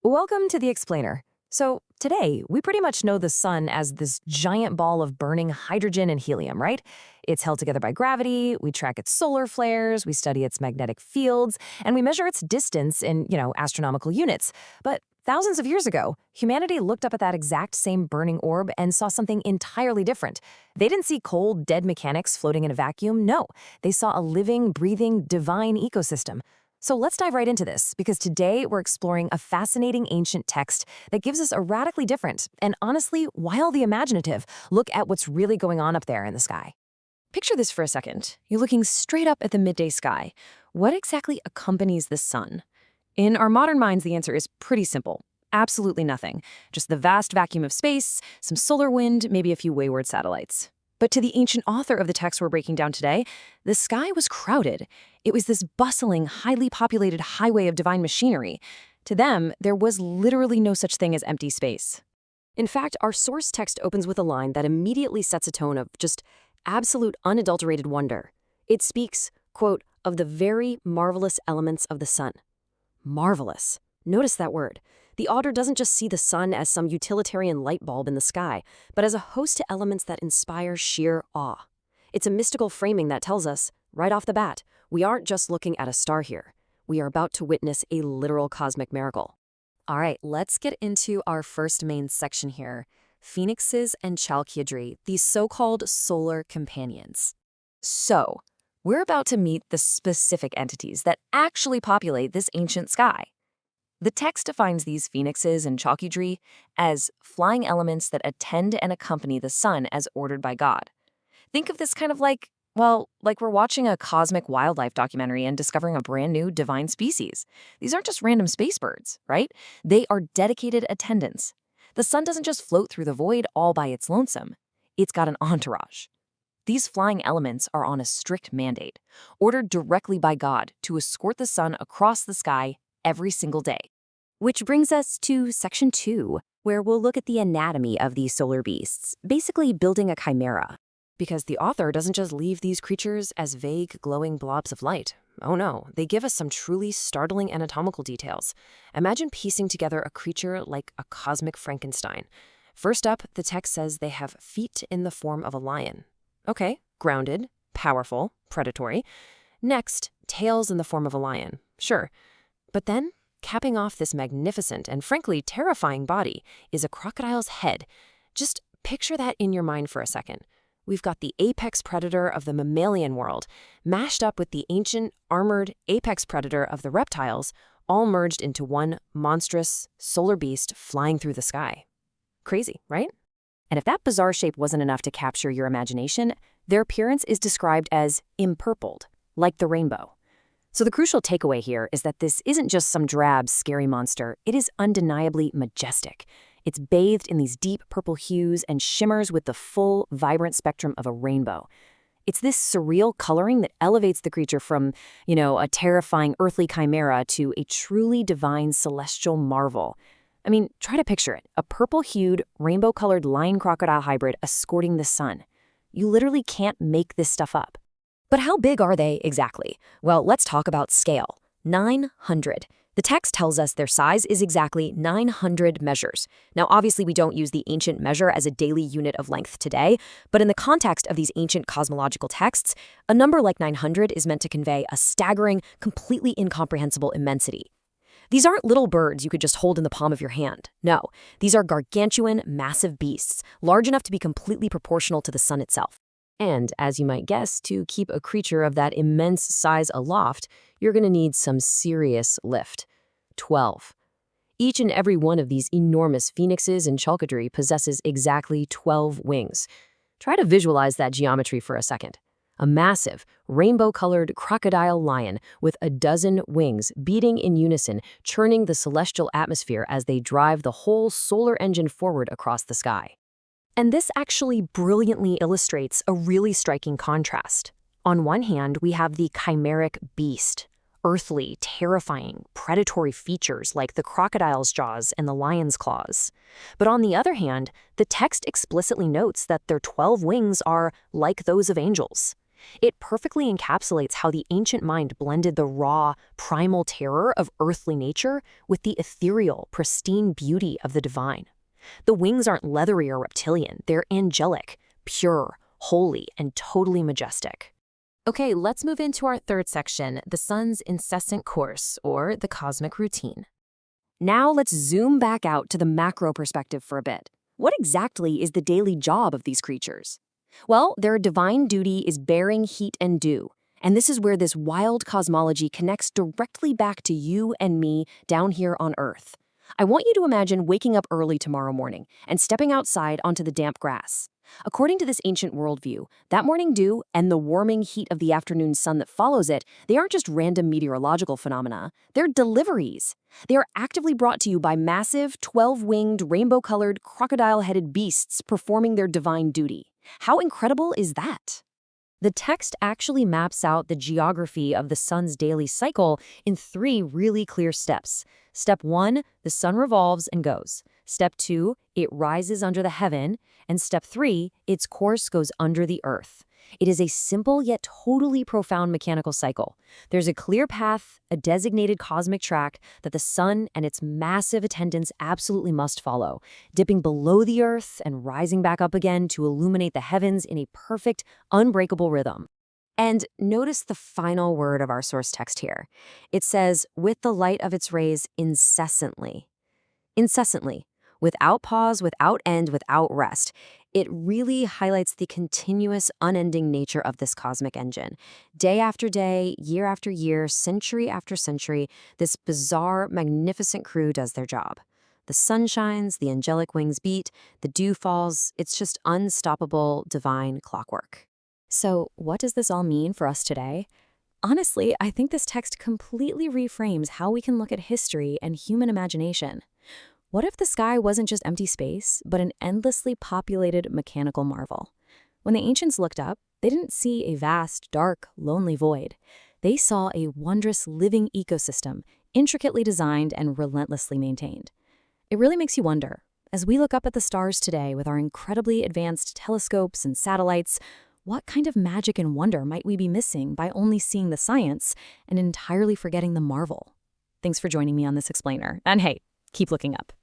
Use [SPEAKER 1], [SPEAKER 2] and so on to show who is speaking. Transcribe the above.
[SPEAKER 1] Welcome to the Explainer. So, today, we pretty much know the sun as this giant ball of burning hydrogen and helium, right? It's held together by gravity, we track its solar flares, we study its magnetic fields, and we measure its distance in, astronomical units. But thousands of years ago, humanity looked up at that exact same burning orb and saw something entirely different. They didn't see cold, dead mechanics floating in a vacuum. No, they saw a living, breathing, divine ecosystem. So let's dive right into this, because today we're exploring a fascinating ancient text that gives us a radically different, and honestly, wildly imaginative, look at what's really going on up there in the sky. Picture this for a second. You're looking straight up at the midday sky. What exactly accompanies the sun? In our modern minds, the answer is pretty simple. Absolutely nothing. Just the vast vacuum of space, some solar wind, maybe a few wayward satellites. But to the ancient author of the text we're breaking down today, the sky was crowded. It was this bustling, highly populated highway of divine machinery. To them, there was literally no such thing as empty space. In fact, our source text opens with a line that immediately sets a tone of just absolute unadulterated wonder. It speaks, quote, of the very marvelous elements of the sun. Marvelous. Notice that word. The author doesn't just see the sun as some utilitarian light bulb in the sky, but as a host of elements that inspire sheer awe. It's a mystical framing that tells us, right off the bat, we aren't just looking at a star here. We are about to witness a literal cosmic miracle. All right, let's get into our first main section here. Phoenixes and Chalkidri, these so-called solar companions. So, we're about to meet the specific entities that actually populate this ancient sky. The text defines these phoenixes and Chalkidri as flying elements that attend and accompany the sun as ordered by God. Think of this kind of like we're watching a cosmic wildlife documentary and discovering a brand new divine species. These aren't just random space birds, right? They are dedicated attendants. The sun doesn't just float through the void all by its lonesome. It's got an entourage. These flying elements are on a strict mandate, ordered directly by God to escort the sun across the sky every single day. Which brings us to Section 2, where we'll look at the anatomy of these solar beasts, basically building a chimera. Because the author doesn't just leave these creatures as vague, glowing blobs of light. Oh no, they give us some truly startling anatomical details. Imagine piecing together a creature like a cosmic Frankenstein. First up, the text says they have feet in the form of a lion. Okay, grounded, powerful, predatory. Next, tails in the form of a lion. Sure. But then, capping off this magnificent and frankly terrifying body is a crocodile's head. Just picture that in your mind for a second. We've got the apex predator of the mammalian world, mashed up with the ancient, armored apex predator of the reptiles, all merged into one monstrous solar beast flying through the sky. Crazy, right? And if that bizarre shape wasn't enough to capture your imagination, their appearance is described as empurpled, like the rainbow. So the crucial takeaway here is that this isn't just some drab, scary monster. It is undeniably majestic. It's bathed in these deep purple hues and shimmers with the full, vibrant spectrum of a rainbow. It's this surreal coloring that elevates the creature from, a terrifying earthly chimera to a truly divine celestial marvel. I mean, try to picture it. A purple-hued, rainbow-colored lion-crocodile hybrid escorting the sun. You literally can't make this stuff up. But how big are they exactly? Well, let's talk about scale. 900. The text tells us their size is exactly 900 measures. Now, obviously, we don't use the ancient measure as a daily unit of length today, but in the context of these ancient cosmological texts, a number like 900 is meant to convey a staggering, completely incomprehensible immensity. These aren't little birds you could just hold in the palm of your hand. No, these are gargantuan, massive beasts, large enough to be completely proportional to the sun itself. And, as you might guess, to keep a creature of that immense size aloft, you're going to need some serious lift. 12. Each and every one of these enormous phoenixes and Chalkidri possesses exactly 12 wings. Try to visualize that geometry for a second. A massive, rainbow-colored crocodile lion with a dozen wings beating in unison, churning the celestial atmosphere as they drive the whole solar engine forward across the sky. And this actually brilliantly illustrates a really striking contrast. On one hand, we have the chimeric beast, earthly, terrifying, predatory features like the crocodile's jaws and the lion's claws. But on the other hand, the text explicitly notes that their 12 wings are like those of angels.
[SPEAKER 2] It perfectly encapsulates how the ancient mind blended the raw, primal terror of earthly nature with the ethereal, pristine beauty of the divine. The wings aren't leathery or reptilian, they're angelic, pure, holy, and totally majestic. Okay, let's move into our third section, the sun's incessant course, or the cosmic routine. Now let's zoom back out to the macro perspective for a bit. What exactly is the daily job of these creatures? Well, their divine duty is bearing heat and dew, and this is where this wild cosmology connects directly back to you and me down here on Earth. I want you to imagine waking up early tomorrow morning and stepping outside onto the damp grass. According to this ancient worldview, that morning dew and the warming heat of the afternoon sun that follows it, they aren't just random meteorological phenomena, they're deliveries. They are actively brought to you by massive, 12-winged, rainbow-colored, crocodile-headed beasts performing their divine duty. How incredible is that? The text actually maps out the geography of the sun's daily cycle in 3 really clear steps. Step 1, the sun revolves and goes. Step 2, it rises under the heaven. And step 3, its course goes under the earth. It is a simple yet totally profound mechanical cycle. There's a clear path, a designated cosmic track that the sun and its massive attendants absolutely must follow, dipping below the earth and rising back up again to illuminate the heavens in a perfect, unbreakable rhythm. And notice the final word of our source text here. It says, with the light of its rays incessantly. Incessantly. Without pause, without end, without rest. It really highlights the continuous, unending nature of this cosmic engine. Day after day, year after year, century after century, this bizarre, magnificent crew does their job. The sun shines, the angelic wings beat, the dew falls. It's just unstoppable, divine clockwork. So, what does this all mean for us today? Honestly, I think this text completely reframes how we can look at history and human imagination. What if the sky wasn't just empty space, but an endlessly populated mechanical marvel? When the ancients looked up, they didn't see a vast, dark, lonely void. They saw a wondrous living ecosystem, intricately designed and relentlessly maintained. It really makes you wonder, as we look up at the stars today with our incredibly advanced telescopes and satellites, what kind of magic and wonder might we be missing by only seeing the science and entirely forgetting the marvel? Thanks for joining me on this explainer. And hey, keep looking up.